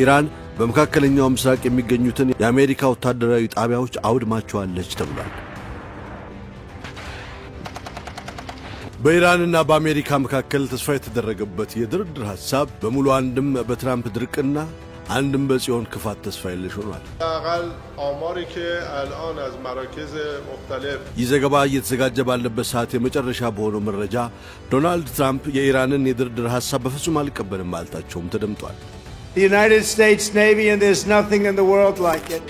ኢራን በመካከለኛው ምስራቅ የሚገኙትን የአሜሪካ ወታደራዊ ጣቢያዎች አውድማቸዋለች ተብሏል። በኢራንና በአሜሪካ መካከል ተስፋ የተደረገበት የድርድር ሐሳብ በሙሉ አንድም በትራምፕ ድርቅና አንድም በጽዮን ክፋት ተስፋ የለሽ ሆኗል። ይህ ዘገባ እየተዘጋጀ ባለበት ሰዓት የመጨረሻ በሆነው መረጃ ዶናልድ ትራምፕ የኢራንን የድርድር ሐሳብ በፍጹም አልቀበልም ማለታቸውም ተደምጧል። United States Navy and there's nothing in the world like it.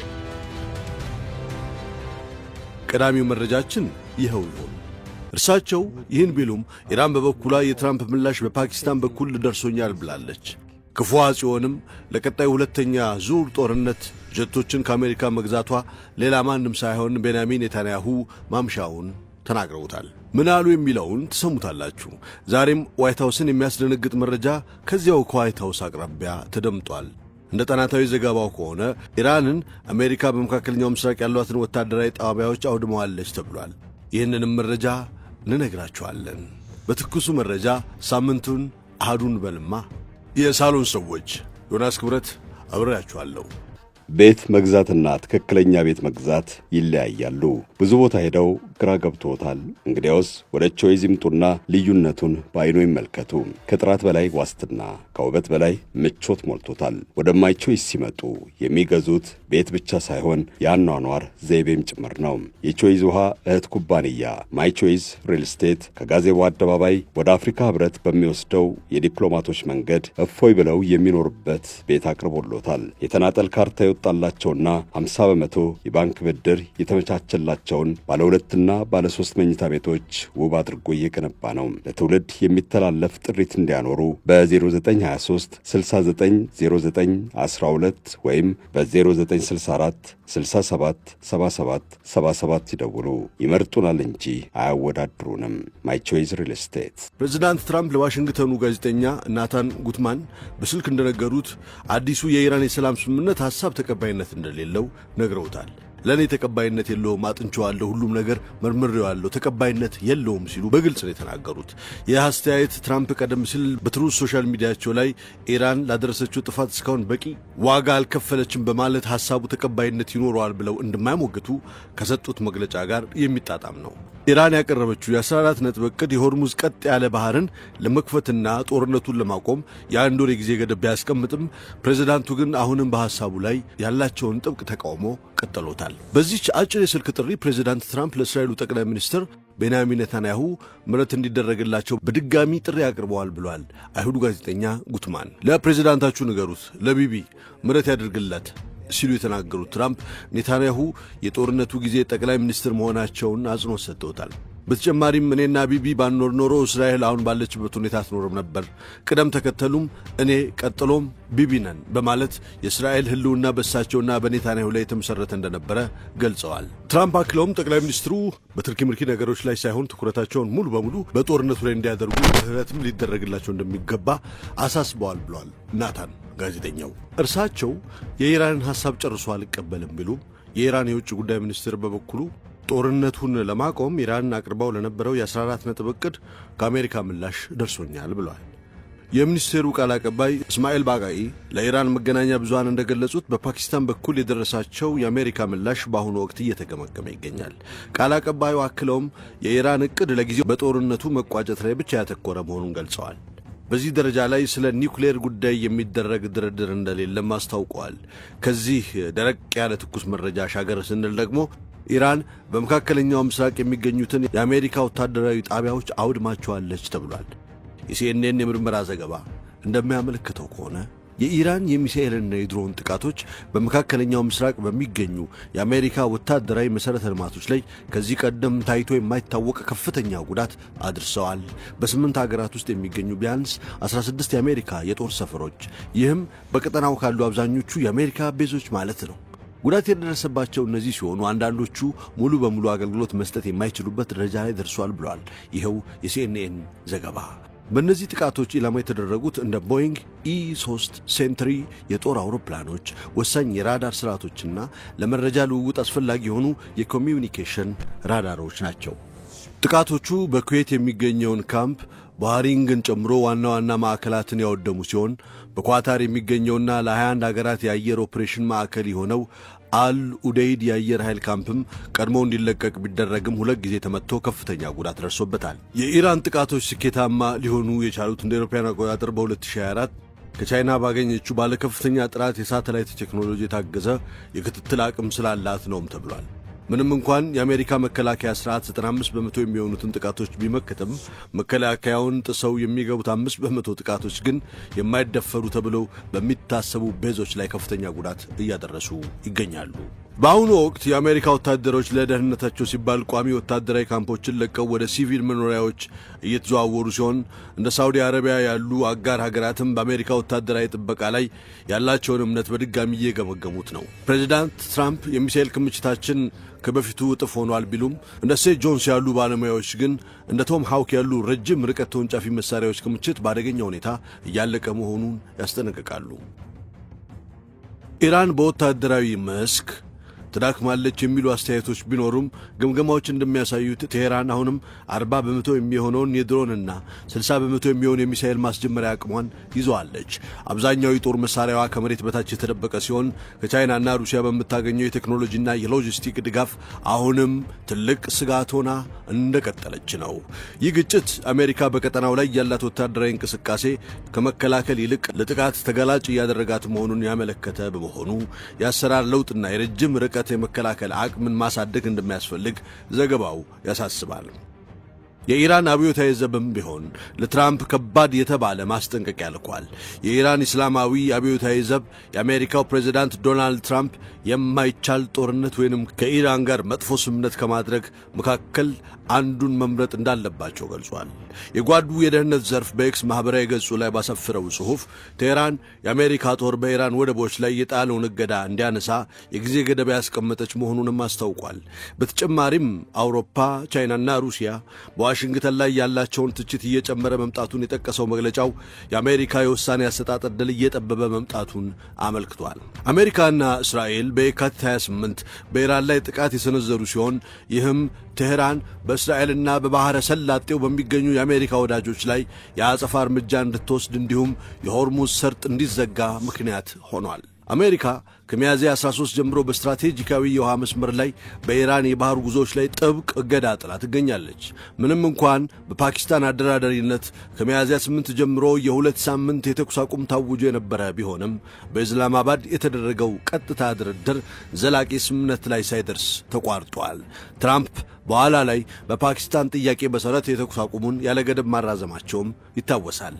ቀዳሚው መረጃችን ይኸው ይሆን። እርሳቸው ይህን ቢሉም ኢራን በበኩሏ የትራምፕ ምላሽ በፓኪስታን በኩል ደርሶኛል ብላለች። ክፉዋ ጽዮንም ለቀጣዩ ሁለተኛ ዙር ጦርነት ጀቶችን ከአሜሪካ መግዛቷ ሌላ ማንም ሳይሆን ቤንያሚን ኔታንያሁ ማምሻውን ተናግረውታል። ምን አሉ የሚለውን ትሰሙታላችሁ። ዛሬም ዋይት ሃውስን የሚያስደነግጥ መረጃ ከዚያው ከዋይት ሃውስ አቅራቢያ ተደምጧል። እንደ ጥናታዊ ዘገባው ከሆነ ኢራንን አሜሪካ በመካከለኛው ምስራቅ ያሏትን ወታደራዊ ጣቢያዎች አውድመዋለች ተብሏል። ይህንንም መረጃ እንነግራችኋለን። በትኩሱ መረጃ ሳምንቱን አሃዱን በልማ የሳሎን ሰዎች ዮናስ ክብረት አብሬያችኋለሁ። ቤት መግዛትና ትክክለኛ ቤት መግዛት ይለያያሉ። ብዙ ቦታ ሄደው ግራ ገብቶታል? እንግዲያውስ ወደ ቾይዝ ይምጡና ልዩነቱን በዓይኑ ይመልከቱ። ከጥራት በላይ ዋስትና፣ ከውበት በላይ ምቾት ሞልቶታል። ወደ ማይ ቾይዝ ሲመጡ የሚገዙት ቤት ብቻ ሳይሆን የአኗኗር ዘይቤም ጭምር ነው። የቾይዝ ውሃ እህት ኩባንያ ማይ ቾይዝ ሪል ስቴት ከጋዜቦ አደባባይ ወደ አፍሪካ ህብረት በሚወስደው የዲፕሎማቶች መንገድ እፎይ ብለው የሚኖሩበት ቤት አቅርቦሎታል። የተናጠል ካርታ የወጣላቸውና 50 በመቶ የባንክ ብድር የተመቻቸላቸውን ባለ 2 እና ባለ 3 መኝታ ቤቶች ውብ አድርጎ እየገነባ ነው። ለትውልድ የሚተላለፍ ጥሪት እንዲያኖሩ በ0923 6909 12 ወይም በ0964 67 77 77 ይደውሉ። ይመርጡናል እንጂ አያወዳድሩንም። ማይ ቾይዝ ሪል ስቴት። ፕሬዚዳንት ትራምፕ ለዋሽንግተኑ ጋዜጠኛ ናታን ጉትማን በስልክ እንደነገሩት አዲሱ የኢራን የሰላም ስምምነት ሐሳብ ተቀባይነት እንደሌለው ነግረውታል። ለእኔ ተቀባይነት የለውም፣ አጥንቼዋለሁ፣ ሁሉም ነገር መርምሬዋለሁ፣ ተቀባይነት የለውም ሲሉ በግልጽ ነው የተናገሩት። ይህ አስተያየት ትራምፕ ቀደም ሲል በትሩዝ ሶሻል ሚዲያቸው ላይ ኢራን ላደረሰችው ጥፋት እስካሁን በቂ ዋጋ አልከፈለችም በማለት ሐሳቡ ተቀባይነት ይኖረዋል ብለው እንደማይሞግቱ ከሰጡት መግለጫ ጋር የሚጣጣም ነው። ኢራን ያቀረበችው የ14 ነጥብ ዕቅድ የሆርሙዝ ቀጥ ያለ ባህርን ለመክፈትና ጦርነቱን ለማቆም የአንድ ወር የጊዜ ገደብ ቢያስቀምጥም ፕሬዝዳንቱ ግን አሁንም በሐሳቡ ላይ ያላቸውን ጥብቅ ተቃውሞ ቀጥሎታል። በዚህች አጭር የስልክ ጥሪ ፕሬዝዳንት ትራምፕ ለእስራኤሉ ጠቅላይ ሚኒስትር ቤንያሚን ኔታንያሁ ምሕረት እንዲደረግላቸው በድጋሚ ጥሪ አቅርበዋል ብሏል። አይሁዱ ጋዜጠኛ ጉትማን ለፕሬዝዳንታችሁ ንገሩት፣ ለቢቢ ምሕረት ያደርግላት ሲሉ የተናገሩት ትራምፕ ኔታንያሁ የጦርነቱ ጊዜ ጠቅላይ ሚኒስትር መሆናቸውን አጽንኦት ሰጥተውታል። በተጨማሪም እኔና ቢቢ ባንኖር ኖሮ እስራኤል አሁን ባለችበት ሁኔታ አትኖርም ነበር፣ ቅደም ተከተሉም እኔ ቀጥሎም ቢቢ ነን በማለት የእስራኤል ሕልውና በእሳቸውና በኔታንያሁ ላይ የተመሠረተ እንደነበረ ገልጸዋል። ትራምፕ አክለውም ጠቅላይ ሚኒስትሩ በትርኪ ምርኪ ነገሮች ላይ ሳይሆን ትኩረታቸውን ሙሉ በሙሉ በጦርነቱ ላይ እንዲያደርጉ ምህረትም ሊደረግላቸው እንደሚገባ አሳስበዋል ብሏል ናታን ጋዜጠኛው። እርሳቸው የኢራንን ሐሳብ ጨርሶ አልቀበልም ቢሉም የኢራን የውጭ ጉዳይ ሚኒስትር በበኩሉ ጦርነቱን ለማቆም ኢራን አቅርባው ለነበረው የ14 ነጥብ ዕቅድ ከአሜሪካ ምላሽ ደርሶኛል ብለዋል። የሚኒስቴሩ ቃል አቀባይ እስማኤል ባጋኢ ለኢራን መገናኛ ብዙሃን እንደገለጹት በፓኪስታን በኩል የደረሳቸው የአሜሪካ ምላሽ በአሁኑ ወቅት እየተገመገመ ይገኛል። ቃል አቀባዩ አክለውም የኢራን ዕቅድ ለጊዜው በጦርነቱ መቋጨት ላይ ብቻ ያተኮረ መሆኑን ገልጸዋል። በዚህ ደረጃ ላይ ስለ ኒውክሌር ጉዳይ የሚደረግ ድርድር እንደሌለም አስታውቀዋል። ከዚህ ደረቅ ያለ ትኩስ መረጃ ሻገር ስንል ደግሞ ኢራን በመካከለኛው ምስራቅ የሚገኙትን የአሜሪካ ወታደራዊ ጣቢያዎች አውድማቸዋለች ተብሏል። የሲኤንኤን የምርመራ ዘገባ እንደሚያመለክተው ከሆነ የኢራን የሚሳኤልና የድሮን ጥቃቶች በመካከለኛው ምስራቅ በሚገኙ የአሜሪካ ወታደራዊ መሠረተ ልማቶች ላይ ከዚህ ቀደም ታይቶ የማይታወቅ ከፍተኛ ጉዳት አድርሰዋል። በ8 ሀገራት ውስጥ የሚገኙ ቢያንስ 16 የአሜሪካ የጦር ሰፈሮች፣ ይህም በቀጠናው ካሉ አብዛኞቹ የአሜሪካ ቤዞች ማለት ነው። ጉዳት የደረሰባቸው እነዚህ ሲሆኑ አንዳንዶቹ ሙሉ በሙሉ አገልግሎት መስጠት የማይችሉበት ደረጃ ላይ ደርሷል ብሏል ይኸው የሲኤንኤን ዘገባ። በእነዚህ ጥቃቶች ኢላማ የተደረጉት እንደ ቦይንግ E3 ሴንትሪ የጦር አውሮፕላኖች፣ ወሳኝ የራዳር ስርዓቶችና ለመረጃ ልውውጥ አስፈላጊ የሆኑ የኮሚዩኒኬሽን ራዳሮች ናቸው። ጥቃቶቹ በኩዌት የሚገኘውን ካምፕ ባህሪንን ጨምሮ ዋና ማዕከላትን ያወደሙ ሲሆን በኳታር የሚገኘውና ለ21 ሀገራት የአየር ኦፕሬሽን ማዕከል የሆነው አል ኡደይድ የአየር ኃይል ካምፕም ቀድሞ እንዲለቀቅ ቢደረግም 2 ጊዜ ተመትቶ ከፍተኛ ጉዳት ደርሶበታል። የኢራን ጥቃቶች ስኬታማ ሊሆኑ የቻሉት እንደ አውሮፓውያን አቆጣጠር በ2024 ከቻይና ባገኘችው ባለ ከፍተኛ ጥራት የሳተላይት ቴክኖሎጂ የታገዘ የክትትል አቅም ስላላት ነውም ተብሏል። ምንም እንኳን የአሜሪካ መከላከያ ስርዓት 95% የሚሆኑትን ጥቃቶች ቢመክትም መከላከያውን ጥሰው የሚገቡት 5% ጥቃቶች ግን የማይደፈሩ ተብለው በሚታሰቡ ቤዞች ላይ ከፍተኛ ጉዳት እያደረሱ ይገኛሉ። በአሁኑ ወቅት የአሜሪካ ወታደሮች ለደህንነታቸው ሲባል ቋሚ ወታደራዊ ካምፖችን ለቀው ወደ ሲቪል መኖሪያዎች እየተዘዋወሩ ሲሆን እንደ ሳውዲ አረቢያ ያሉ አጋር ሀገራትም በአሜሪካ ወታደራዊ ጥበቃ ላይ ያላቸውን እምነት በድጋሚ እየገመገሙት ነው። ፕሬዚዳንት ትራምፕ የሚሳኤል ክምችታችን ከበፊቱ እጥፍ ሆኗል ቢሉም እንደ ሴት ጆንስ ያሉ ባለሙያዎች ግን እንደ ቶም ሃውክ ያሉ ረጅም ርቀት ተወንጫፊ መሳሪያዎች ክምችት በአደገኛ ሁኔታ እያለቀ መሆኑን ያስጠነቅቃሉ። ኢራን በወታደራዊ መስክ ተዳክማለች የሚሉ አስተያየቶች ቢኖሩም ግምገማዎች እንደሚያሳዩት ቴሄራን አሁንም 40% የሚሆነውን የድሮንና 60% የሚሆን የሚሳኤል ማስጀመሪያ አቅሟን ይዘዋለች። አብዛኛው የጦር መሳሪያዋ ከመሬት በታች የተደበቀ ሲሆን ከቻይናና ሩሲያ በምታገኘው የቴክኖሎጂና የሎጂስቲክ ድጋፍ አሁንም ትልቅ ስጋት ሆና እንደቀጠለች ነው። ይህ ግጭት አሜሪካ በቀጠናው ላይ ያላት ወታደራዊ እንቅስቃሴ ከመከላከል ይልቅ ለጥቃት ተጋላጭ እያደረጋት መሆኑን ያመለከተ በመሆኑ የአሰራር ለውጥና የረጅም ርቀት የመከላከል አቅምን ማሳደግ እንደሚያስፈልግ ዘገባው ያሳስባል። የኢራን አብዮታዊ ዘብም ቢሆን ለትራምፕ ከባድ የተባለ ማስጠንቀቂያ ልኳል። የኢራን እስላማዊ አብዮታዊ ዘብ የአሜሪካው ፕሬዝዳንት ዶናልድ ትራምፕ የማይቻል ጦርነት ወይንም ከኢራን ጋር መጥፎ ስምምነት ከማድረግ መካከል አንዱን መምረጥ እንዳለባቸው ገልጿል። የጓዱ የደህንነት ዘርፍ በኤክስ ማህበራዊ ገጹ ላይ ባሰፈረው ጽሑፍ ቴህራን የአሜሪካ ጦር በኢራን ወደቦች ላይ የጣለውን እገዳ እንዲያነሳ የጊዜ ገደብ ያስቀመጠች መሆኑንም አስታውቋል። በተጨማሪም አውሮፓ፣ ቻይናና ሩሲያ በዋሽንግተን ላይ ያላቸውን ትችት እየጨመረ መምጣቱን የጠቀሰው መግለጫው የአሜሪካ የውሳኔ አሰጣጥ ዕድል እየጠበበ መምጣቱን አመልክቷል። አሜሪካና እስራኤል በየካቲት 28 በኢራን ላይ ጥቃት የሰነዘሩ ሲሆን ይህም ቴህራን በእስራኤልና በባሕረ ሰላጤው በሚገኙ የአሜሪካ ወዳጆች ላይ የአጸፋ እርምጃ እንድትወስድ እንዲሁም የሆርሙዝ ሰርጥ እንዲዘጋ ምክንያት ሆኗል። አሜሪካ ከሚያዝያ 13 ጀምሮ በስትራቴጂካዊ የውሃ መስመር ላይ በኢራን የባህር ጉዞዎች ላይ ጥብቅ እገዳ ጥላ ትገኛለች። ምንም እንኳን በፓኪስታን አደራዳሪነት ከሚያዝያ 8 ጀምሮ የ2 ሳምንት የተኩስ አቁም ታውጆ የነበረ ቢሆንም በኢስላማባድ የተደረገው ቀጥታ ድርድር ዘላቂ ስምምነት ላይ ሳይደርስ ተቋርጧል። ትራምፕ በኋላ ላይ በፓኪስታን ጥያቄ መሠረት የተኩስ አቁሙን ያለ ገደብ ማራዘማቸውም ይታወሳል።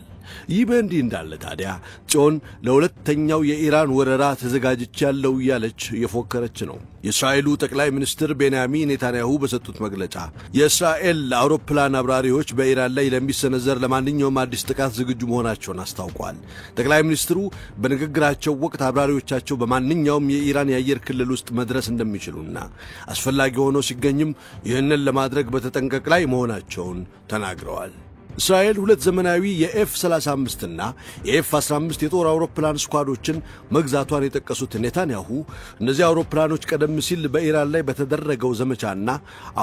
ይህ በእንዲህ እንዳለ ታዲያ ጽዮን ለሁለተኛው የኢራን ወረራ ተዘጋጅቻለሁ እያለች እየፎከረች ነው። የእስራኤሉ ጠቅላይ ሚኒስትር ቤንያሚን ኔታንያሁ በሰጡት መግለጫ የእስራኤል አውሮፕላን አብራሪዎች በኢራን ላይ ለሚሰነዘር ለማንኛውም አዲስ ጥቃት ዝግጁ መሆናቸውን አስታውቋል። ጠቅላይ ሚኒስትሩ በንግግራቸው ወቅት አብራሪዎቻቸው በማንኛውም የኢራን የአየር ክልል ውስጥ መድረስ እንደሚችሉና አስፈላጊ ሆኖ ሲገኝም ይህንን ለማድረግ በተጠንቀቅ ላይ መሆናቸውን ተናግረዋል። እስራኤል 2 ዘመናዊ የኤፍ-35 እና የኤፍ-15 የጦር አውሮፕላን ስኳዶችን መግዛቷን የጠቀሱት ኔታንያሁ እነዚህ አውሮፕላኖች ቀደም ሲል በኢራን ላይ በተደረገው ዘመቻና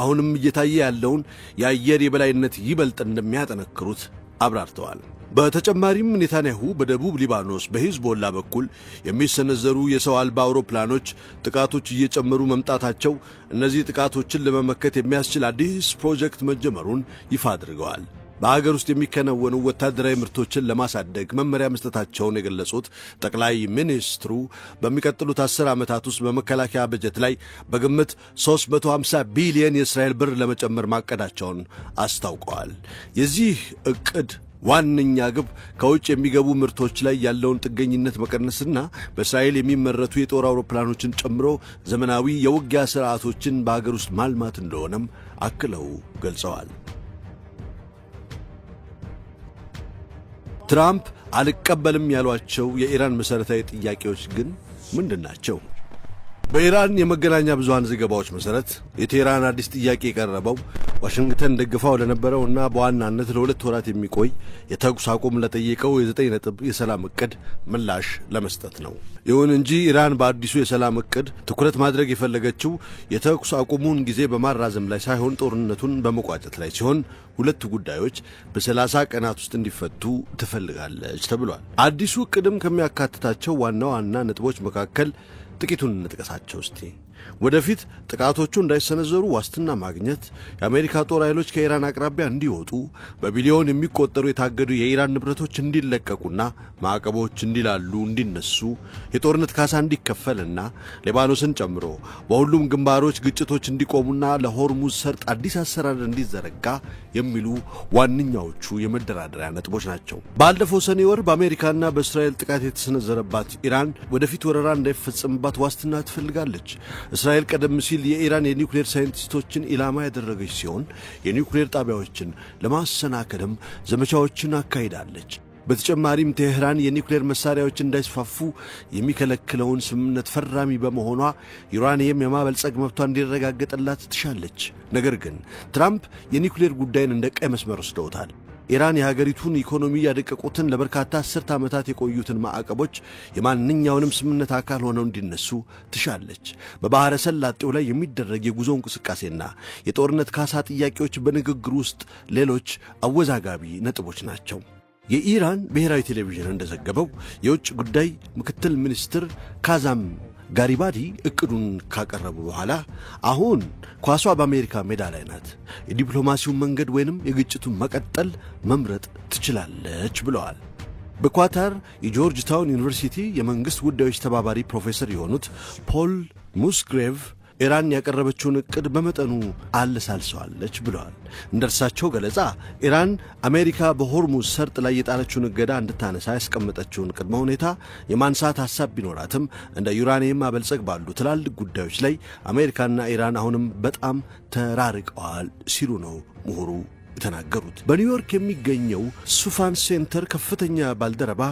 አሁንም እየታየ ያለውን የአየር የበላይነት ይበልጥ እንደሚያጠነክሩት አብራርተዋል። በተጨማሪም ኔታንያሁ በደቡብ ሊባኖስ በሂዝቦላ በኩል የሚሰነዘሩ የሰው አልባ አውሮፕላኖች ጥቃቶች እየጨመሩ መምጣታቸው እነዚህ ጥቃቶችን ለመመከት የሚያስችል አዲስ ፕሮጀክት መጀመሩን ይፋ አድርገዋል። በሀገር ውስጥ የሚከናወኑ ወታደራዊ ምርቶችን ለማሳደግ መመሪያ መስጠታቸውን የገለጹት ጠቅላይ ሚኒስትሩ በሚቀጥሉት 10 ዓመታት ውስጥ በመከላከያ በጀት ላይ በግምት 350 ቢሊዮን የእስራኤል ብር ለመጨመር ማቀዳቸውን አስታውቀዋል። የዚህ ዕቅድ ዋነኛ ግብ ከውጭ የሚገቡ ምርቶች ላይ ያለውን ጥገኝነት መቀነስና በእስራኤል የሚመረቱ የጦር አውሮፕላኖችን ጨምሮ ዘመናዊ የውጊያ ሥርዓቶችን በሀገር ውስጥ ማልማት እንደሆነም አክለው ገልጸዋል። ትራምፕ አልቀበልም ያሏቸው የኢራን መሠረታዊ ጥያቄዎች ግን ምንድን ናቸው? በኢራን የመገናኛ ብዙሃን ዘገባዎች መሠረት የቴህራን አዲስ ጥያቄ የቀረበው ዋሽንግተን ደግፋው ለነበረውና በዋናነት ለ2 ወራት የሚቆይ የተኩስ አቁም ለጠየቀው የ9 ነጥብ የሰላም እቅድ ምላሽ ለመስጠት ነው። ይሁን እንጂ ኢራን በአዲሱ የሰላም እቅድ ትኩረት ማድረግ የፈለገችው የተኩስ አቁሙን ጊዜ በማራዘም ላይ ሳይሆን ጦርነቱን በመቋጨት ላይ ሲሆን 2 ጉዳዮች በ30 ቀናት ውስጥ እንዲፈቱ ትፈልጋለች ተብሏል። አዲሱ እቅድም ከሚያካትታቸው ዋና ዋና ነጥቦች መካከል ጥቂቱን እንጥቀሳቸው እስቲ። ወደፊት ጥቃቶቹ እንዳይሰነዘሩ ዋስትና ማግኘት፣ የአሜሪካ ጦር ኃይሎች ከኢራን አቅራቢያ እንዲወጡ፣ በቢሊዮን የሚቆጠሩ የታገዱ የኢራን ንብረቶች እንዲለቀቁና ማዕቀቦች እንዲላሉ እንዲነሱ፣ የጦርነት ካሳ እንዲከፈልና ሊባኖስን ጨምሮ በሁሉም ግንባሮች ግጭቶች እንዲቆሙና ለሆርሙዝ ሰርጥ አዲስ አሰራር እንዲዘረጋ የሚሉ ዋነኛዎቹ የመደራደሪያ ነጥቦች ናቸው። ባለፈው ሰኔ ወር በአሜሪካና በእስራኤል ጥቃት የተሰነዘረባት ኢራን ወደፊት ወረራ እንዳይፈጸምባት ዋስትና ትፈልጋለች። እስራኤል ቀደም ሲል የኢራን የኒውክሌር ሳይንቲስቶችን ኢላማ ያደረገች ሲሆን የኒውክሌር ጣቢያዎችን ለማሰናከልም ዘመቻዎችን አካሂዳለች። በተጨማሪም ቴህራን የኒውክሌር መሳሪያዎች እንዳይስፋፉ የሚከለክለውን ስምምነት ፈራሚ በመሆኗ ዩራኒየም የማበልጸግ መብቷ እንዲረጋገጥላት ትሻለች። ነገር ግን ትራምፕ የኒውክሌር ጉዳይን እንደ ቀይ መስመር ወስደውታል። ኢራን የሀገሪቱን ኢኮኖሚ ያደቀቁትን ለበርካታ 10 ዓመታት የቆዩትን ማዕቀቦች የማንኛውንም ስምምነት አካል ሆነው እንዲነሱ ትሻለች። በባሕረ ሰላጤው ላይ የሚደረግ የጉዞ እንቅስቃሴና የጦርነት ካሳ ጥያቄዎች በንግግር ውስጥ ሌሎች አወዛጋቢ ነጥቦች ናቸው። የኢራን ብሔራዊ ቴሌቪዥን እንደዘገበው የውጭ ጉዳይ ምክትል ሚኒስትር ካዛም ጋሪባዲ እቅዱን ካቀረቡ በኋላ አሁን ኳሷ በአሜሪካ ሜዳ ላይ ናት፣ የዲፕሎማሲውን መንገድ ወይንም የግጭቱን መቀጠል መምረጥ ትችላለች ብለዋል። በኳታር የጆርጅ ታውን ዩኒቨርሲቲ የመንግሥት ጉዳዮች ተባባሪ ፕሮፌሰር የሆኑት ፖል ሙስግሬቭ ኢራን ያቀረበችውን እቅድ በመጠኑ አለሳልሰዋለች ብለዋል። እንደ እርሳቸው ገለጻ ኢራን አሜሪካ በሆርሙዝ ሰርጥ ላይ የጣለችውን እገዳ እንድታነሳ ያስቀመጠችውን ቅድመ ሁኔታ የማንሳት ሐሳብ ቢኖራትም እንደ ዩራኒየም ማበልጸግ ባሉ ትላልቅ ጉዳዮች ላይ አሜሪካና ኢራን አሁንም በጣም ተራርቀዋል ሲሉ ነው ምሁሩ የተናገሩት። በኒውዮርክ የሚገኘው ሱፋን ሴንተር ከፍተኛ ባልደረባ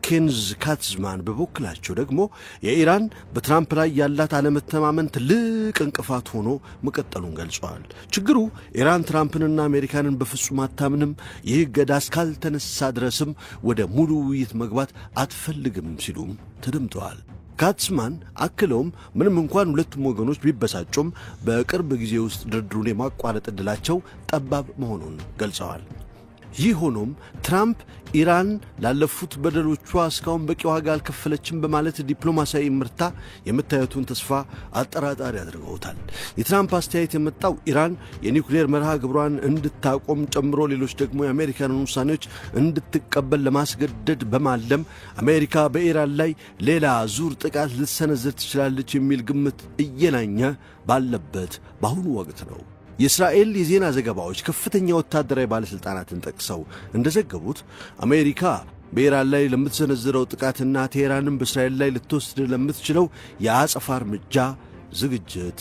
ኬንዝ ካትዝማን በበኩላቸው ደግሞ የኢራን በትራምፕ ላይ ያላት አለመተማመን ትልቅ እንቅፋት ሆኖ መቀጠሉን ገልጸዋል። ችግሩ ኢራን ትራምፕንና አሜሪካንን በፍጹም አታምንም፣ ይህ እገዳ እስካልተነሳ ድረስም ወደ ሙሉ ውይይት መግባት አትፈልግም ሲሉም ተደምጠዋል። ካትስማን አክለውም ምንም እንኳን ሁለቱም ወገኖች ቢበሳጩም በቅርብ ጊዜ ውስጥ ድርድሩን የማቋረጥ ዕድላቸው ጠባብ መሆኑን ገልጸዋል። ይህ ሆኖም ትራምፕ ኢራን ላለፉት በደሎቿ እስካሁን በቂ ዋጋ አልከፈለችም በማለት ዲፕሎማሲያዊ ምርታ የምታዩትን ተስፋ አጠራጣሪ አድርገውታል። የትራምፕ አስተያየት የመጣው ኢራን የኒውክሌር መርሃ ግብሯን እንድታቆም ጨምሮ ሌሎች ደግሞ የአሜሪካንን ውሳኔዎች እንድትቀበል ለማስገደድ በማለም አሜሪካ በኢራን ላይ ሌላ ዙር ጥቃት ልትሰነዝር ትችላለች የሚል ግምት እየናኘ ባለበት በአሁኑ ወቅት ነው። የእስራኤል የዜና ዘገባዎች ከፍተኛ ወታደራዊ ባለሥልጣናትን ጠቅሰው እንደዘገቡት አሜሪካ በኢራን ላይ ለምትሰነዝረው ጥቃትና ቴህራንም በእስራኤል ላይ ልትወስድ ለምትችለው የአጸፋ እርምጃ ዝግጅት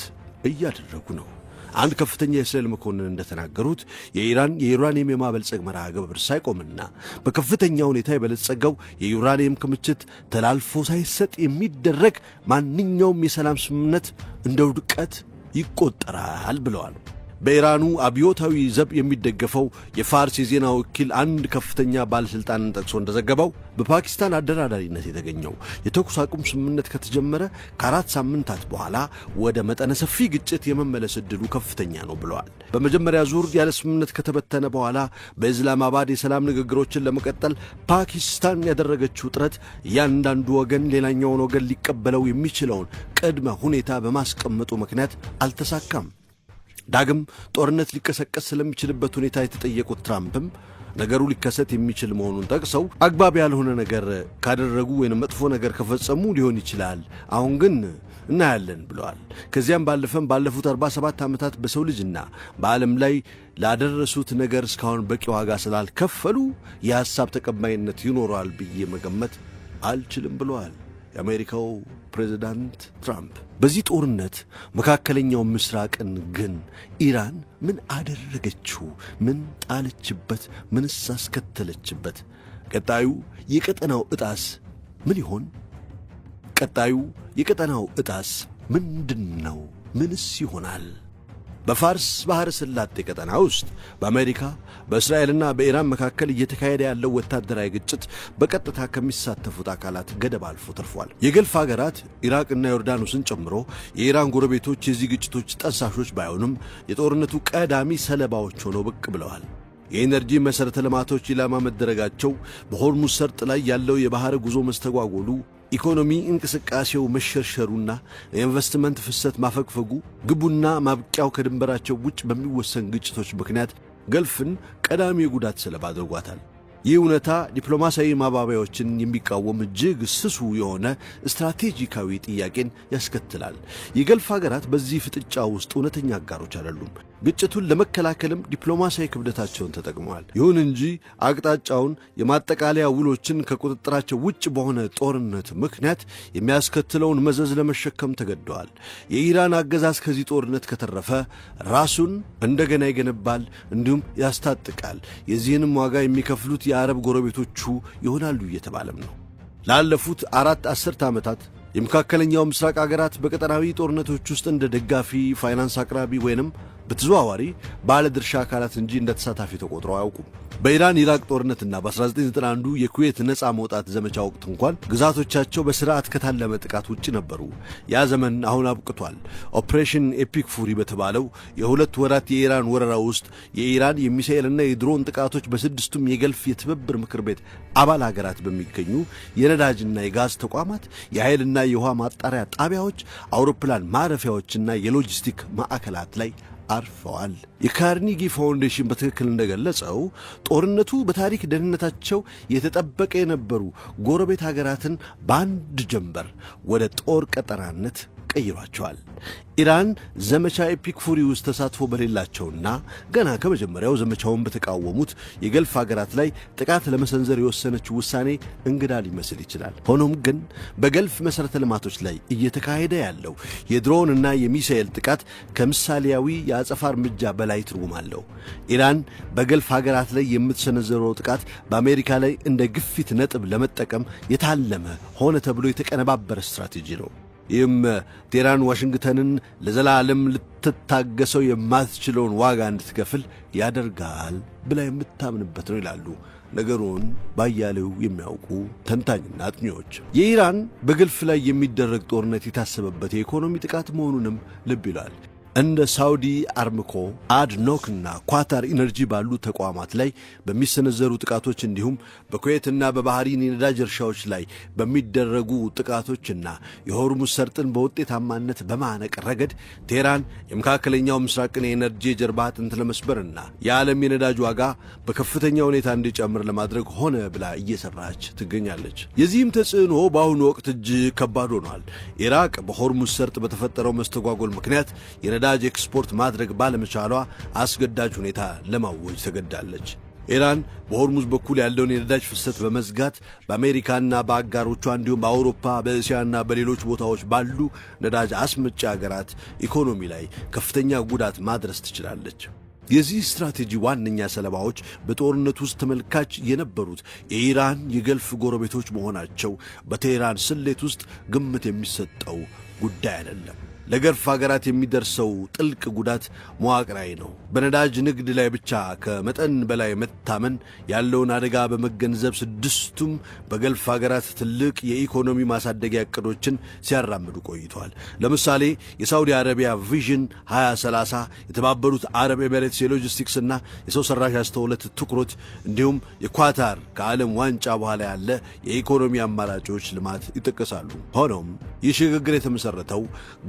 እያደረጉ ነው። አንድ ከፍተኛ የእስራኤል መኮንን እንደተናገሩት የኢራን የዩራኒየም የማበልጸግ መርሃ ግብር ሳይቆምና በከፍተኛ ሁኔታ የበለጸገው የዩራኒየም ክምችት ተላልፎ ሳይሰጥ የሚደረግ ማንኛውም የሰላም ስምምነት እንደ ውድቀት ይቆጠራል ብለዋል። በኢራኑ አብዮታዊ ዘብ የሚደገፈው የፋርስ የዜና ወኪል አንድ ከፍተኛ ባለሥልጣንን ጠቅሶ እንደዘገበው በፓኪስታን አደራዳሪነት የተገኘው የተኩስ አቁም ስምምነት ከተጀመረ ከ4 ሳምንታት በኋላ ወደ መጠነ ሰፊ ግጭት የመመለስ ዕድሉ ከፍተኛ ነው ብለዋል። በመጀመሪያ ዙር ያለ ስምምነት ከተበተነ በኋላ በኢስላማባድ የሰላም ንግግሮችን ለመቀጠል ፓኪስታን ያደረገችው ጥረት እያንዳንዱ ወገን ሌላኛውን ወገን ሊቀበለው የሚችለውን ቅድመ ሁኔታ በማስቀመጡ ምክንያት አልተሳካም። ዳግም ጦርነት ሊቀሰቀስ ስለሚችልበት ሁኔታ የተጠየቁት ትራምፕም ነገሩ ሊከሰት የሚችል መሆኑን ጠቅሰው አግባብ ያልሆነ ነገር ካደረጉ ወይም መጥፎ ነገር ከፈጸሙ ሊሆን ይችላል፣ አሁን ግን እናያለን ብለዋል። ከዚያም ባለፈም ባለፉት 47 ዓመታት በሰው ልጅና በዓለም ላይ ላደረሱት ነገር እስካሁን በቂ ዋጋ ስላልከፈሉ የሐሳብ ተቀባይነት ይኖረዋል ብዬ መገመት አልችልም ብለዋል የአሜሪካው ፕሬዝዳንት ትራምፕ። በዚህ ጦርነት መካከለኛው ምስራቅን ግን ኢራን ምን አደረገችው? ምን ጣለችበት? ምንስ አስከተለችበት? ቀጣዩ የቀጠናው ዕጣስ ምን ይሆን? ቀጣዩ የቀጠናው ዕጣስ ምንድን ነው? ምንስ ይሆናል? በፋርስ ባህረ ሰላጤ ቀጠና ውስጥ በአሜሪካ በእስራኤልና በኢራን መካከል እየተካሄደ ያለው ወታደራዊ ግጭት በቀጥታ ከሚሳተፉት አካላት ገደብ አልፎ ተርፏል። የገልፍ ሀገራት ኢራቅና ዮርዳኖስን ጨምሮ የኢራን ጎረቤቶች የዚህ ግጭቶች ጠንሳሾች ባይሆኑም የጦርነቱ ቀዳሚ ሰለባዎች ሆነው ብቅ ብለዋል። የኤነርጂ መሠረተ ልማቶች ኢላማ መደረጋቸው፣ በሆርሙዝ ሰርጥ ላይ ያለው የባሕር ጉዞ መስተጓጎሉ፣ ኢኮኖሚ እንቅስቃሴው መሸርሸሩና የኢንቨስትመንት ፍሰት ማፈግፈጉ ግቡና ማብቂያው ከድንበራቸው ውጭ በሚወሰን ግጭቶች ምክንያት ገልፍን ቀዳሚ የጉዳት ሰለባ አድርጓታል። ይህ እውነታ ዲፕሎማሲያዊ ማባቢያዎችን የሚቃወም እጅግ ስሱ የሆነ ስትራቴጂካዊ ጥያቄን ያስከትላል። የገልፍ ሀገራት በዚህ ፍጥጫ ውስጥ እውነተኛ አጋሮች አይደሉም። ግጭቱን ለመከላከልም ዲፕሎማሲያዊ ክብደታቸውን ተጠቅመዋል። ይሁን እንጂ አቅጣጫውን የማጠቃለያ ውሎችን ከቁጥጥራቸው ውጭ በሆነ ጦርነት ምክንያት የሚያስከትለውን መዘዝ ለመሸከም ተገደዋል። የኢራን አገዛዝ ከዚህ ጦርነት ከተረፈ ራሱን እንደገና ይገነባል፣ እንዲሁም ያስታጥቃል። የዚህንም ዋጋ የሚከፍሉት የአረብ ጎረቤቶቹ ይሆናሉ እየተባለም ነው። ላለፉት 4 አስርተ ዓመታት የመካከለኛው ምስራቅ አገራት በቀጠናዊ ጦርነቶች ውስጥ እንደ ደጋፊ ፋይናንስ አቅራቢ ወይንም በተዘዋዋሪ ባለ ድርሻ አካላት እንጂ እንደ ተሳታፊ ተቆጥረው አያውቁም። በኢራን ኢራቅ ጦርነትና በ1991 የኩዌት ነፃ መውጣት ዘመቻ ወቅት እንኳን ግዛቶቻቸው በስርዓት ከታለመ ጥቃት ውጭ ነበሩ። ያ ዘመን አሁን አብቅቷል። ኦፕሬሽን ኤፒክ ፉሪ በተባለው የ2 ወራት የኢራን ወረራ ውስጥ የኢራን የሚሳኤልና የድሮን ጥቃቶች በስድስቱም የገልፍ የትብብር ምክር ቤት አባል ሀገራት በሚገኙ የነዳጅና የጋዝ ተቋማት፣ የኃይልና የውሃ ማጣሪያ ጣቢያዎች፣ አውሮፕላን ማረፊያዎችና የሎጂስቲክ ማዕከላት ላይ አርፈዋል። የካርኒጊ ፋውንዴሽን በትክክል እንደገለጸው ጦርነቱ በታሪክ ደህንነታቸው የተጠበቀ የነበሩ ጎረቤት ሀገራትን በአንድ ጀንበር ወደ ጦር ቀጠናነት ቀይሯቸዋል። ኢራን ዘመቻ ኤፒክ ፉሪ ውስጥ ተሳትፎ በሌላቸውና ገና ከመጀመሪያው ዘመቻውን በተቃወሙት የገልፍ ሀገራት ላይ ጥቃት ለመሰንዘር የወሰነችው ውሳኔ እንግዳ ሊመስል ይችላል። ሆኖም ግን በገልፍ መሠረተ ልማቶች ላይ እየተካሄደ ያለው የድሮንና የሚሳኤል ጥቃት ከምሳሌያዊ የአጸፋ እርምጃ በላይ ትርጉም አለው። ኢራን በገልፍ ሀገራት ላይ የምትሰነዘረው ጥቃት በአሜሪካ ላይ እንደ ግፊት ነጥብ ለመጠቀም የታለመ ሆነ ተብሎ የተቀነባበረ ስትራቴጂ ነው። ይህም ቴህራን ዋሽንግተንን ለዘላለም ልትታገሰው የማትችለውን ዋጋ እንድትከፍል ያደርጋል ብላ የምታምንበት ነው ይላሉ ነገሩን ባያሌው የሚያውቁ ተንታኝና አጥኚዎች። የኢራን በገልፍ ላይ የሚደረግ ጦርነት የታሰበበት የኢኮኖሚ ጥቃት መሆኑንም ልብ ይላል። እንደ ሳውዲ አርምኮ፣ አድኖክና ኳታር ኢነርጂ ባሉ ተቋማት ላይ በሚሰነዘሩ ጥቃቶች እንዲሁም በኩዌትና በባህሪን የነዳጅ እርሻዎች ላይ በሚደረጉ ጥቃቶችና የሆርሙዝ ሰርጥን በውጤታማነት በማነቅ ረገድ ቴህራን የመካከለኛው ምስራቅን የኤነርጂ የጀርባ አጥንት ለመስበርና የዓለም የነዳጅ ዋጋ በከፍተኛ ሁኔታ እንዲጨምር ለማድረግ ሆነ ብላ እየሰራች ትገኛለች። የዚህም ተጽዕኖ በአሁኑ ወቅት እጅግ ከባድ ሆኗል። ኢራቅ በሆርሙዝ ሰርጥ በተፈጠረው መስተጓጎል ምክንያት የነዳጅ ኤክስፖርት ማድረግ ባለመቻሏ አስገዳጅ ሁኔታ ለማወጅ ተገዳለች። ኢራን በሆርሙዝ በኩል ያለውን የነዳጅ ፍሰት በመዝጋት በአሜሪካና በአጋሮቿ እንዲሁም በአውሮፓ፣ በእስያና በሌሎች ቦታዎች ባሉ ነዳጅ አስመጪ አገራት ኢኮኖሚ ላይ ከፍተኛ ጉዳት ማድረስ ትችላለች። የዚህ ስትራቴጂ ዋነኛ ሰለባዎች በጦርነት ውስጥ ተመልካች የነበሩት የኢራን የገልፍ ጎረቤቶች መሆናቸው በቴህራን ስሌት ውስጥ ግምት የሚሰጠው ጉዳይ አይደለም። ለገልፍ ሀገራት የሚደርሰው ጥልቅ ጉዳት መዋቅራዊ ነው። በነዳጅ ንግድ ላይ ብቻ ከመጠን በላይ መታመን ያለውን አደጋ በመገንዘብ ስድስቱም በገልፍ ሀገራት ትልቅ የኢኮኖሚ ማሳደጊያ ዕቅዶችን ሲያራምዱ ቆይተዋል። ለምሳሌ የሳውዲ አረቢያ ቪዥን 2030፣ የተባበሩት አረብ ኤሚሬትስ የሎጂስቲክስና የሰው ሰራሽ አስተውሎት ትኩረት እንዲሁም የኳታር ከዓለም ዋንጫ በኋላ ያለ የኢኮኖሚ አማራጮች ልማት ይጠቀሳሉ። ሆኖም ይህ ሽግግር የተመሠረተው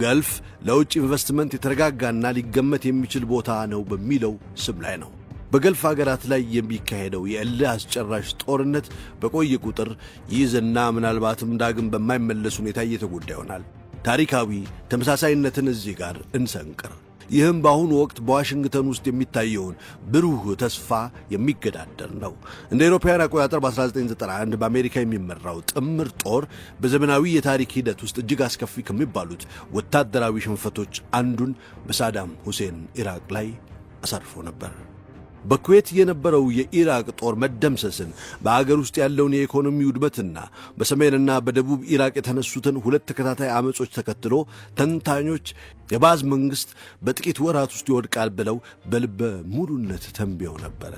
ገልፍ ለውጭ ኢንቨስትመንት የተረጋጋና ሊገመት የሚችል ቦታ ነው በሚለው ስም ላይ ነው። በገልፍ ሀገራት ላይ የሚካሄደው የእልህ አስጨራሽ ጦርነት በቆየ ቁጥር ይዝና ምናልባትም ዳግም በማይመለስ ሁኔታ እየተጎዳ ይሆናል። ታሪካዊ ተመሳሳይነትን እዚህ ጋር እንሰንቅር። ይህም በአሁኑ ወቅት በዋሽንግተን ውስጥ የሚታየውን ብሩህ ተስፋ የሚገዳደር ነው። እንደ አውሮፓውያን አቆጣጠር በ1991 በአሜሪካ የሚመራው ጥምር ጦር በዘመናዊ የታሪክ ሂደት ውስጥ እጅግ አስከፊ ከሚባሉት ወታደራዊ ሽንፈቶች አንዱን በሳዳም ሁሴን ኢራቅ ላይ አሳርፎ ነበር። በኩዌት የነበረው የኢራቅ ጦር መደምሰስን፣ በአገር ውስጥ ያለውን የኢኮኖሚ ውድመትና በሰሜንና በደቡብ ኢራቅ የተነሱትን ሁለት ተከታታይ አመጾች ተከትሎ ተንታኞች የባዝ መንግሥት በጥቂት ወራት ውስጥ ይወድቃል ብለው በልበ ሙሉነት ተንብየው ነበረ።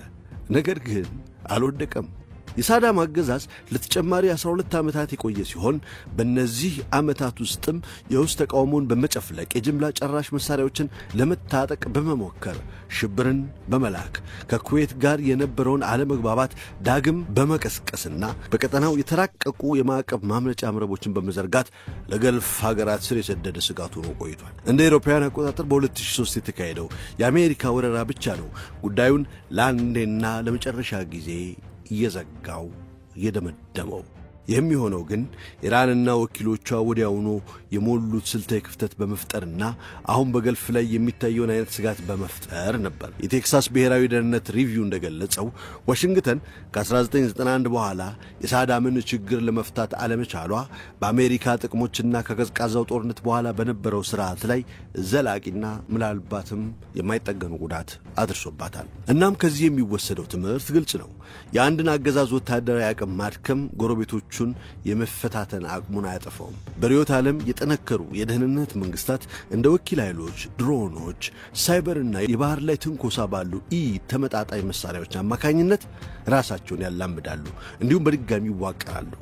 ነገር ግን አልወደቀም። የሳዳም አገዛዝ ለተጨማሪ 12 ዓመታት የቆየ ሲሆን በእነዚህ ዓመታት ውስጥም የውስጥ ተቃውሞን በመጨፍለቅ የጅምላ ጨራሽ መሣሪያዎችን ለመታጠቅ በመሞከር ሽብርን በመላክ ከኩዌት ጋር የነበረውን አለመግባባት ዳግም በመቀስቀስና በቀጠናው የተራቀቁ የማዕቀብ ማምለጫ መረቦችን በመዘርጋት ለገልፍ ሀገራት ስር የሰደደ ስጋት ሆኖ ቆይቷል። እንደ አውሮፓውያን አቆጣጠር በ2003 የተካሄደው የአሜሪካ ወረራ ብቻ ነው ጉዳዩን ለአንዴና ለመጨረሻ ጊዜ እየዘጋው እየደመደመው። የሚሆነው ግን ኢራንና ወኪሎቿ ወዲያውኑ የሞሉት ስልታዊ ክፍተት በመፍጠርና አሁን በገልፍ ላይ የሚታየውን አይነት ስጋት በመፍጠር ነበር። የቴክሳስ ብሔራዊ ደህንነት ሪቪው እንደገለጸው ዋሽንግተን ከ1991 በኋላ የሳዳምን ችግር ለመፍታት አለመቻሏ በአሜሪካ ጥቅሞችና ከቀዝቃዛው ጦርነት በኋላ በነበረው ስርዓት ላይ ዘላቂና ምናልባትም የማይጠገኑ ጉዳት አድርሶባታል። እናም ከዚህ የሚወሰደው ትምህርት ግልጽ ነው። የአንድን አገዛዝ ወታደራዊ አቅም ማድከም ጎረቤቶቹን የመፈታተን አቅሙን አያጠፋውም። በርዕዮተ ዓለም የጠነከሩ የደህንነት መንግስታት እንደ ወኪል ኃይሎች፣ ድሮኖች፣ ሳይበርና የባህር ላይ ትንኮሳ ባሉ ተመጣጣኝ መሳሪያዎች አማካኝነት ራሳቸውን ያላምዳሉ፣ እንዲሁም በድጋሚ ይዋቀራሉ።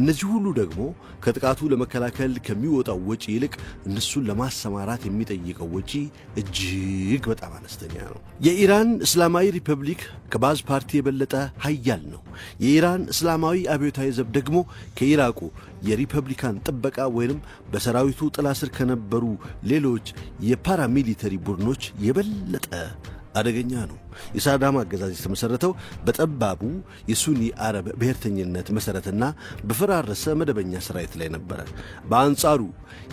እነዚህ ሁሉ ደግሞ ከጥቃቱ ለመከላከል ከሚወጣው ወጪ ይልቅ እነሱን ለማሰማራት የሚጠይቀው ወጪ እጅግ በጣም አነስተኛ ነው። የኢራን እስላማዊ ሪፐብሊክ ከባዝ ፓርቲ የበለጠ ኃያል ነው። የኢራን እስላማዊ አብዮታዊ ዘብ ደግሞ ከኢራቁ የሪፐብሊካን ጥበቃ ወይንም በሰራዊቱ ጥላ ስር ከነበሩ ሌሎች የፓራሚሊተሪ ቡድኖች የበለጠ አደገኛ ነው። የሳዳም አገዛዝ የተመሠረተው በጠባቡ የሱኒ አረብ ብሔርተኝነት መሠረትና በፈራረሰ መደበኛ ሠራዊት ላይ ነበረ። በአንጻሩ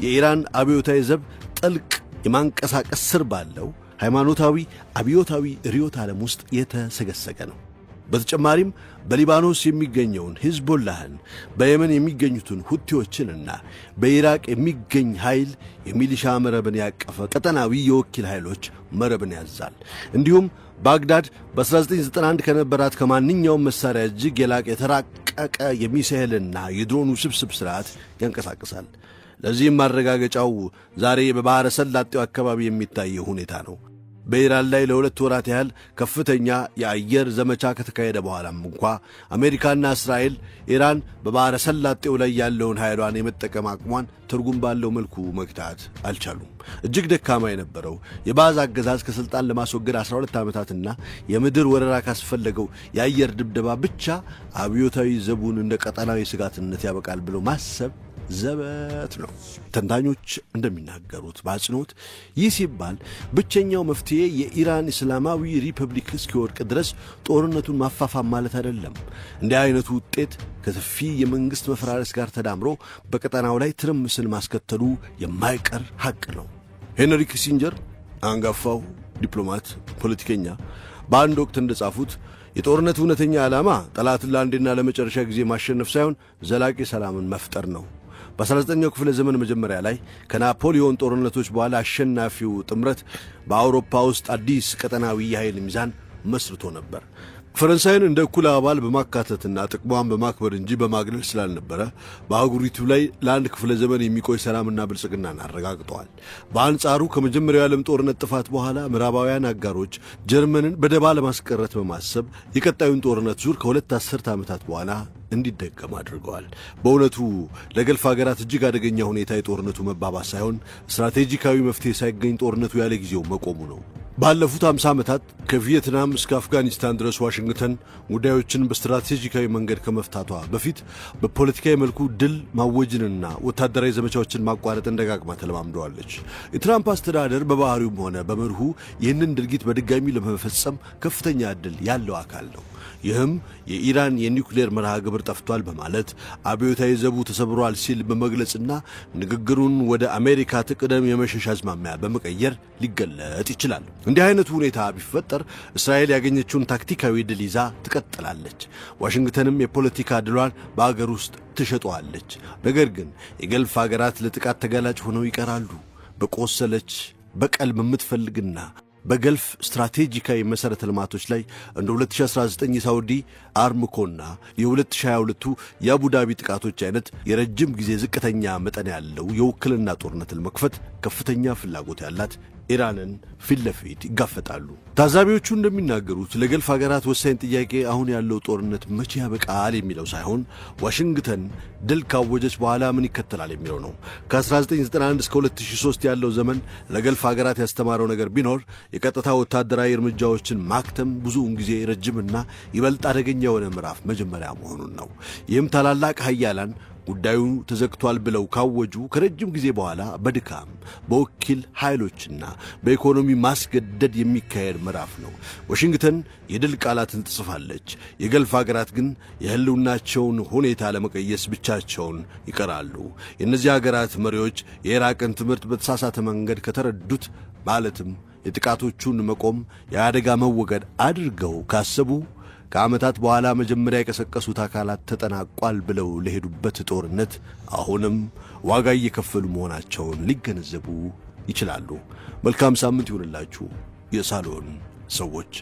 የኢራን አብዮታዊ ዘብ ጥልቅ የማንቀሳቀስ ስር ባለው ሃይማኖታዊ አብዮታዊ ርዕዮተ ዓለም ውስጥ የተሰገሰገ ነው። በተጨማሪም በሊባኖስ የሚገኘውን ሂዝቦላህን፣ በየመን የሚገኙትን ሁቲዎችንና በኢራቅ የሚገኝ ኃይል የሚሊሻ መረብን ያቀፈ ቀጠናዊ የወኪል ኃይሎች መረብን ያዛል። እንዲሁም ባግዳድ በ1991 ከነበራት ከማንኛውም መሣሪያ እጅግ የላቀ የተራቀቀ የሚሳኤልና የድሮን ውስብስብ ሥርዓት ያንቀሳቅሳል። ለዚህም ማረጋገጫው ዛሬ በባሕረ ሰላጤው አካባቢ የሚታየው ሁኔታ ነው። በኢራን ላይ ለ2 ወራት ያህል ከፍተኛ የአየር ዘመቻ ከተካሄደ በኋላም እንኳ አሜሪካና እስራኤል ኢራን በባሕረ ሰላጤው ላይ ያለውን ኃይሏን የመጠቀም አቅሟን ትርጉም ባለው መልኩ መግታት አልቻሉም። እጅግ ደካማ የነበረው የባዝ አገዛዝ ከሥልጣን ለማስወገድ 12 ዓመታትና የምድር ወረራ ካስፈለገው የአየር ድብደባ ብቻ አብዮታዊ ዘቡን እንደ ቀጠናዊ ስጋትነት ያበቃል ብሎ ማሰብ ዘበት ነው። ተንታኞች እንደሚናገሩት በአጽንኦት ይህ ሲባል ብቸኛው መፍትሔ የኢራን እስላማዊ ሪፐብሊክ እስኪወድቅ ድረስ ጦርነቱን ማፋፋም ማለት አይደለም። እንዲህ አይነቱ ውጤት ከሰፊ የመንግሥት መፈራረስ ጋር ተዳምሮ በቀጠናው ላይ ትርምስን ማስከተሉ የማይቀር ሐቅ ነው። ሄንሪ ኪሲንጀር አንጋፋው ዲፕሎማት፣ ፖለቲከኛ በአንድ ወቅት እንደጻፉት የጦርነት እውነተኛ ዓላማ ጠላትን ለአንዴና ለመጨረሻ ጊዜ ማሸነፍ ሳይሆን ዘላቂ ሰላምን መፍጠር ነው። በ19ኛው ክፍለ ዘመን መጀመሪያ ላይ ከናፖሊዮን ጦርነቶች በኋላ አሸናፊው ጥምረት በአውሮፓ ውስጥ አዲስ ቀጠናዊ የኃይል ሚዛን መስርቶ ነበር። ፈረንሳይን እንደ እኩል አባል በማካተትና ጥቅሟን በማክበር እንጂ በማግለል ስላልነበረ በአህጉሪቱ ላይ ለአንድ ክፍለ ዘመን የሚቆይ ሰላምና ብልጽግናን አረጋግጠዋል። በአንጻሩ ከመጀመሪያው የዓለም ጦርነት ጥፋት በኋላ ምዕራባውያን አጋሮች ጀርመንን በደባ ለማስቀረት በማሰብ የቀጣዩን ጦርነት ዙር ከ2 አስርተ ዓመታት በኋላ እንዲደገም አድርገዋል። በእውነቱ ለገልፍ ሀገራት እጅግ አደገኛ ሁኔታ የጦርነቱ መባባስ ሳይሆን ስትራቴጂካዊ መፍትሔ ሳይገኝ ጦርነቱ ያለ ጊዜው መቆሙ ነው። ባለፉት 50 ዓመታት ከቪየትናም እስከ አፍጋኒስታን ድረስ ዋሽንግተን ጉዳዮችን በስትራቴጂካዊ መንገድ ከመፍታቷ በፊት በፖለቲካዊ መልኩ ድል ማወጅንና ወታደራዊ ዘመቻዎችን ማቋረጥን ደጋግማ ተለማምደዋለች። የትራምፕ አስተዳደር በባህሪውም ሆነ በመርሁ ይህንን ድርጊት በድጋሚ ለመፈጸም ከፍተኛ ዕድል ያለው አካል ነው። ይህም የኢራን የኒውክሌር መርሃ ግብር ጠፍቷል በማለት አብዮታዊ ዘቡ ተሰብሯል ሲል በመግለጽና ንግግሩን ወደ አሜሪካ ትቅደም የመሸሽ አዝማሚያ በመቀየር ሊገለጥ ይችላል። እንዲህ አይነቱ ሁኔታ ቢፈጠር እስራኤል ያገኘችውን ታክቲካዊ ድል ይዛ ትቀጥላለች። ዋሽንግተንም የፖለቲካ ድሏን በአገር ውስጥ ትሸጠዋለች። ነገር ግን የገልፍ አገራት ለጥቃት ተጋላጭ ሆነው ይቀራሉ። በቆሰለች በቀል በምትፈልግና በገልፍ ስትራቴጂካዊ መሠረተ ልማቶች ላይ እንደ 2019 የሳውዲ አርምኮና የ2022ቱ የአቡዳቢ ጥቃቶች አይነት የረጅም ጊዜ ዝቅተኛ መጠን ያለው የውክልና ጦርነትን መክፈት ከፍተኛ ፍላጎት ያላት ኢራንን ፊት ለፊት ይጋፈጣሉ። ታዛቢዎቹ እንደሚናገሩት ለገልፍ ሀገራት ወሳኝ ጥያቄ አሁን ያለው ጦርነት መቼ ያበቃል የሚለው ሳይሆን ዋሽንግተን ድል ካወጀች በኋላ ምን ይከተላል የሚለው ነው። ከ1991 እስከ 2003 ያለው ዘመን ለገልፍ ሀገራት ያስተማረው ነገር ቢኖር የቀጥታ ወታደራዊ እርምጃዎችን ማክተም ብዙውን ጊዜ ረጅምና ይበልጥ አደገኛ የሆነ ምዕራፍ መጀመሪያ መሆኑን ነው። ይህም ታላላቅ ሀያላን ጉዳዩ ተዘግቷል ብለው ካወጁ ከረጅም ጊዜ በኋላ በድካም በወኪል ኃይሎችና በኢኮኖሚ ማስገደድ የሚካሄድ ምዕራፍ ነው። ዋሽንግተን የድል ቃላትን ትጽፋለች። የገልፍ ሀገራት ግን የህልውናቸውን ሁኔታ ለመቀየስ ብቻቸውን ይቀራሉ። የእነዚህ ሀገራት መሪዎች የኢራቅን ትምህርት በተሳሳተ መንገድ ከተረዱት ማለትም የጥቃቶቹን መቆም የአደጋ መወገድ አድርገው ካሰቡ ከዓመታት በኋላ መጀመሪያ የቀሰቀሱት አካላት ተጠናቋል ብለው ለሄዱበት ጦርነት አሁንም ዋጋ እየከፈሉ መሆናቸውን ሊገነዘቡ ይችላሉ። መልካም ሳምንት ይሁንላችሁ የሳሎን ሰዎች።